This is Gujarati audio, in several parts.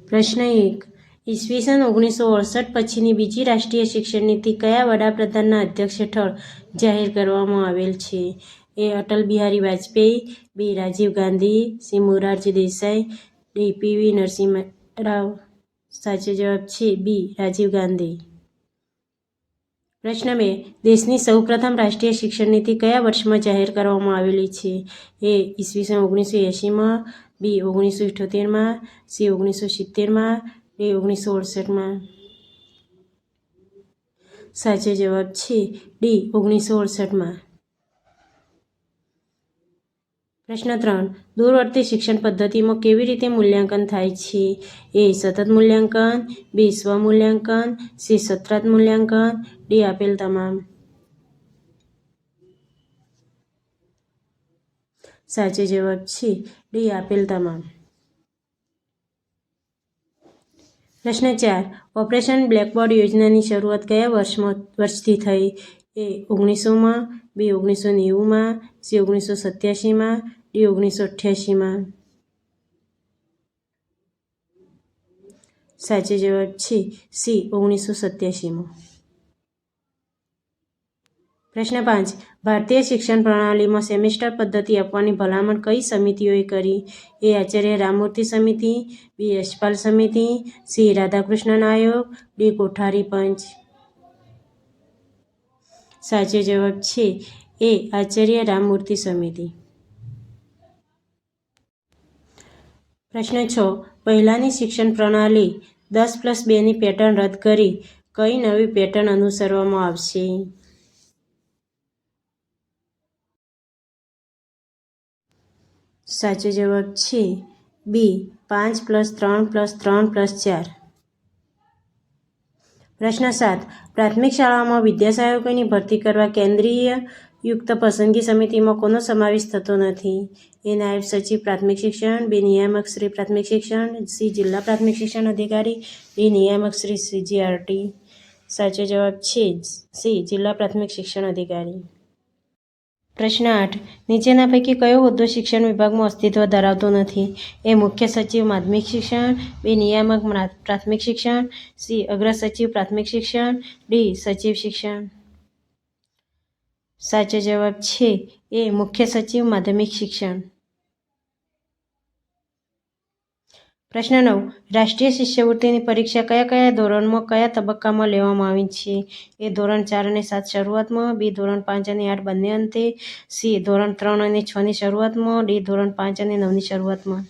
પ્રશ્ન 1. ઈસવીસન 1968 પછીની બીજી રાષ્ટ્રીય શિક્ષણ નીતિ કયા વડાપ્રધાનના અધ્યક્ષ હેઠળ જાહેર કરવામાં આવેલ છે? એ. અટલ બિહારી વાજપેયી, બી. રાજીવ ગાંધી, સી. મોરારજી દેસાઈ, ડી. પી.વી. નરસિંહ રાવ. સાચો જવાબ છે બી. રાજીવ ગાંધી. પ્રશ્ન 2. દેશની સૌપ્રથમ રાષ્ટ્રીય શિક્ષણ નીતિ કયા વર્ષમાં જાહેર કરવામાં આવેલી છે? એ. ઈસવીસન 1980માં, બી. 1978માં, સી. 1970માં, ડી. 1968માં. સાચો જવાબ છે ડી. 1968માં. પ્રશ્ન 3. દૂરવર્તી શિક્ષણ પદ્ધતિમાં કેવી રીતે મૂલ્યાંકન થાય છે? એ. સતત મૂલ્યાંકન, બી. સ્વમૂલ્યાંકન, સી. સત્રાંત મૂલ્યાંકન, ડી. આપેલ તમામ. સાચો જવાબ છે ડી. આપેલ તમામ. પ્રશ્ન 4. ઓપરેશન બ્લેકબોર્ડ યોજનાની શરૂઆત કયા વર્ષથી થઈ? એ. 1900માં, બી. 1990માં, સી. 1987માં, ડી. 1988માં. સાચો જવાબ છે સી. 1987માં. પ્રશ્ન 5. ભારતીય શિક્ષણ પ્રણાલીમાં સેમેસ્ટર પદ્ધતિ આપવાની ભલામણ કઈ સમિતિઓએ કરી? એ. આચાર્ય રામમૂર્તિ સમિતિ, બી. યશપાલ સમિતિ, સી. રાધાકૃષ્ણન આયોગ, ડી. કોઠારી પંચ. સાચો જવાબ છે એ. આચાર્ય રામમૂર્તિ સમિતિ. પ્રશ્ન 6. પહેલાની શિક્ષણ પ્રણાલી 10+2ની પેટર્ન રદ કરી કઈ નવી પેટર્ન અનુસરવામાં આવશે? સાચો જવાબ છે બી. 5+3+3+4. પ્રશ્ન 7. પ્રાથમિક શાળાઓમાં વિદ્યાસહાયકોની ભરતી કરવા કેન્દ્રીય યુક્ત પસંદગી સમિતિમાં કોનો સમાવેશ થતો નથી? એ. નાયબ સચિવ પ્રાથમિક શિક્ષણ, બી. નિયામક શ્રી પ્રાથમિક શિક્ષણ, સી. જિલ્લા પ્રાથમિક શિક્ષણ અધિકારી, ડી. નિયામક શ્રી CGRT. સાચો જવાબ છે સી. જિલ્લા પ્રાથમિક શિક્ષણ અધિકારી. પ્રશ્ન 8. નીચેના પૈકી કયો હોદ્દો શિક્ષણ વિભાગમાં અસ્તિત્વ ધરાવતો નથી? એ. મુખ્ય સચિવ માધ્યમિક શિક્ષણ, બી. નિયામક પ્રાથમિક શિક્ષણ, સી. અગ્ર સચિવ પ્રાથમિક શિક્ષણ, ડી. સચિવ શિક્ષણ. સાચો જવાબ છે એ. મુખ્ય સચિવ માધ્યમિક શિક્ષણ. પ્રશ્ન 9. રાષ્ટ્રીય શિષ્યવૃત્તિની પરીક્ષા કયા કયા ધોરણમાં કયા તબક્કામાં લેવામાં આવી છે? એ. ધોરણ 4 અને 7 શરૂઆતમાં, બી. ધોરણ 5 અને 8 બંને અંતે, સી. ધોરણ 3 અને 6ની શરૂઆતમાં, ડી. ધોરણ 5 અને 9ની શરૂઆતમાં.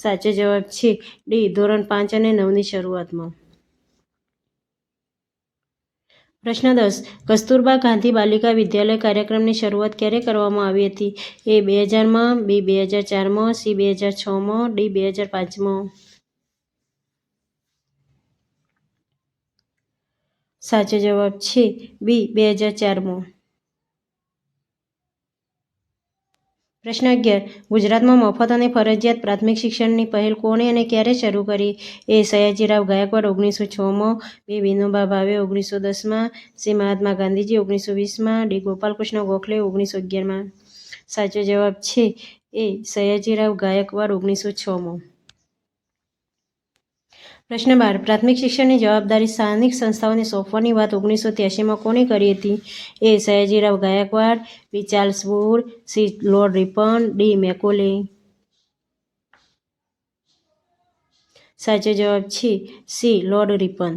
સાચો જવાબ છે ડી. ધોરણ 5 અને 9ની શરૂઆતમાં. પ્રશ્ન 10. કસ્તુરબા ગાંધી બાલિકા વિદ્યાલય કાર્યક્રમની શરૂઆત ક્યારે કરવામાં આવી હતી? એ. 2000માં, બી. 2004માં, સી. 2006માં, ડી. 2005માં. સાચો જવાબ છે બી. 2004માં. પ્રશ્ન 11. ગુજરાતમાં મફત અને ફરજિયાત પ્રાથમિક શિક્ષણની પહેલ કોણે અને ક્યારે શરૂ કરી? એ. સયાજીરાવ ગાયકવાડ 1906માં, બી. વિનોબા ભાવે 1910માં, સી. મહાત્મા ગાંધીજી 1920માં, ડી. ગોપાલકૃષ્ણ ગોખલે 1911માં. સાચો જવાબ છે એ. સયાજીરાવ ગાયકવાડ 1906માં. પ્રશ્ન 12. પ્રાથમિક શિક્ષણની જવાબદારી સ્થાનિક સંસ્થાઓને સોંપવાની વાત 1983માં કોણે કરી હતી? A. Sayajirao Gaikwad, B. Charles Wood, C. Lord Ripon, D. Macaulay. સાચો જવાબ છે સી. Lord Ripon.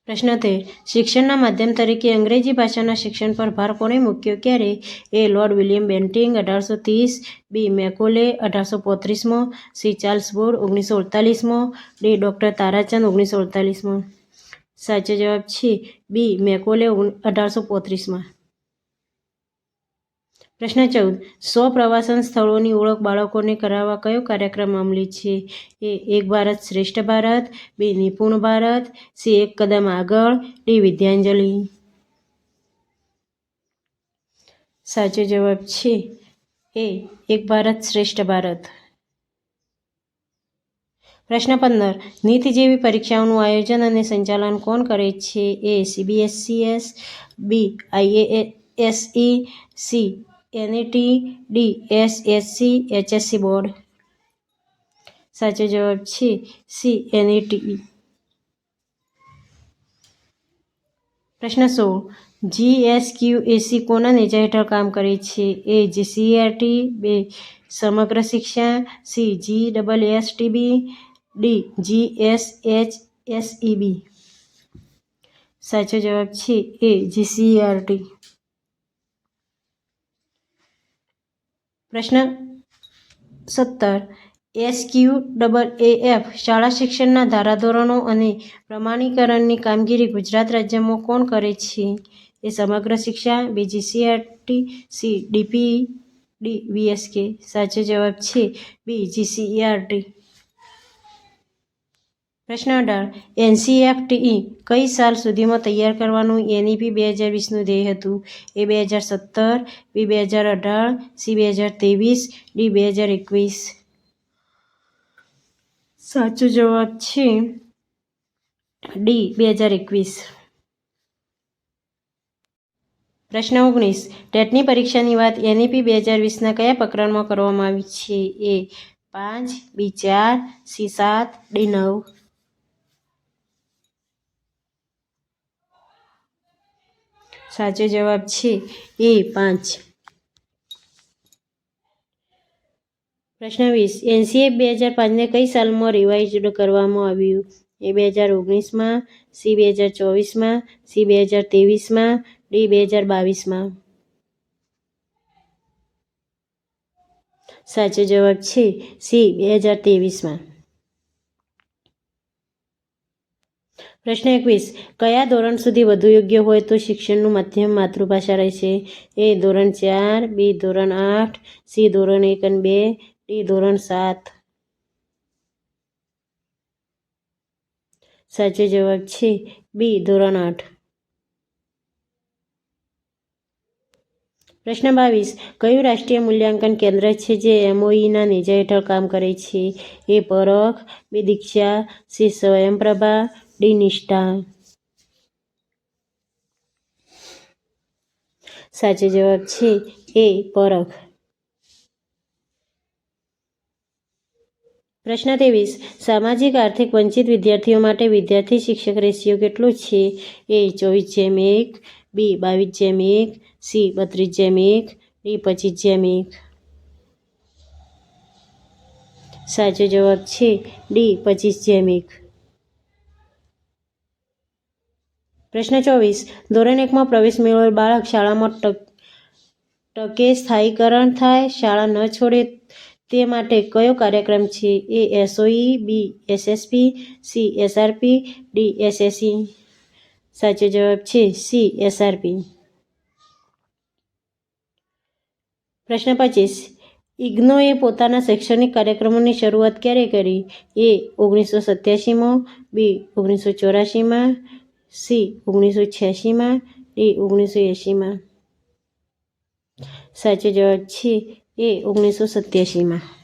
પ્રશ્ન 13. શિક્ષણના માધ્યમ તરીકે અંગ્રેજી ભાષાના શિક્ષણ પર ભાર કોણે મૂક્યો ક્યારે? A. Lord William Bentinck 1830, B. Macaulay 1835માં, સી. ચાર્લ્સ વુડ 1948માં, ડી. ડૉ. તારાચંદ 1948માં. સાચો જવાબ છે બી. મેકોલે 1835માં. પ્રશ્ન 14. 100 પ્રવાસન સ્થળોની ઓળખ બાળકોને કરાવવા કયો કાર્યક્રમ અમલી છે? એ. એક ભારત શ્રેષ્ઠ ભારત, બી. નિપુણ ભારત, સી. એક કદમ આગળ, ડી. વિદ્યાંજલિ. સાચો જવાબ છે એ. એક ભારત શ્રેષ્ઠ ભારત. પ્રશ્ન 15. નીટ જેવી પરીક્ષાઓનું આયોજન અને સંચાલન કોણ કરે છે? એ. CBSES, બી. IASE, C. NET, D. SSC, HSC board. સાચો જવાબ છે સી NATE. પ્રશ્ન 16. GSQAC કોના નેજા હેઠળ કામ કરે છે? એ GCERT, બે સમગ્ર શિક્ષા, સી GSSTB, ડી GSHSEB. સાચો જવાબ છે એ GCERT. પ્રશ્ન 17. SQAAF શાળા શિક્ષણના ધારાધોરણો અને પ્રમાણીકરણની કામગીરી ગુજરાત રાજ્યમાં કોણ કરે છે? એ સમગ્ર શિક્ષા, બી GCERT, C DPE, D VSK. સાચો જવાબ છે બી GCERT. પ્રશ્ન 18. NCFTE કઈ સાલ સુધીમાં તૈયાર કરવાનું NEP 2020નું ધ્યેય હતું? એ 2017, બી 2018, સી 2023, ડી 2021. સાચો જવાબ છે ડી 2021. પ્રશ્ન 19. ટેટની પરીક્ષાની વાત NEP 2020ના કયા પ્રકરણમાં કરવામાં આવી છે? એ 5, બી 4, સી 7, ડી 9. સાચો જવાબ છે એ 5. પ્રશ્ન 20. NCEP 2005ને કઈ સાલમાં રિવાઇઝડ કરવામાં આવ્યું? એ 2019માં, સી 2024માં, સી 2023માં, ડી 2022માં. સાચો જવાબ છે સી 2023માં. પ્રશ્ન 21. કયા ધોરણ સુધી વધુ યોગ્ય હોય તો શિક્ષણનું માધ્યમ માતૃભાષા રહેશે? એ ધોરણ 4, બી ધોરણ 8, સી ધોરણ 1 અને 2, ડી ધોરણ 7. સાચો જવાબ છે બી ધોરણ 8. પ્રશ્ન 22. કયું રાષ્ટ્રીય મૂલ્યાંકન કેન્દ્ર છે જે MOEના નેજા હેઠળ કામ કરે છે? એ પરખ, બી દીક્ષા, સી સ્વયંપ્રભા, ડી નિષ્ઠા. સાચો જવાબ છે એ પરખ. પ્રશ્ન 23. સામાજિક આર્થિક વંચિત વિદ્યાર્થીઓ માટે વિદ્યાર્થી શિક્ષક રેશિયો કેટલો છે? એ 24:1, બી 22:1, સી 32:1, ડી 25:1. સાચો જવાબ છે ડી 25:1. પ્રશ્ન 24. ધોરણ 1માં પ્રવેશ મેળવેલ બાળક શાળામાં ટકે સ્થાયીકરણ થાય, શાળા ન છોડે તે માટે કયો કાર્યક્રમ છે? એ SOE, બી SSP, C SRP, D SSE. સાચો જવાબ છે સી SRP. પ્રશ્ન 25. ઇગ્નોએ પોતાના શૈક્ષણિક કાર્યક્રમોની શરૂઆત ક્યારે કરી? એ 1987માં, બી 1984માં, સી 1986માં, ડી 1980માં. સાચો જવાબ છે એ 1987માં.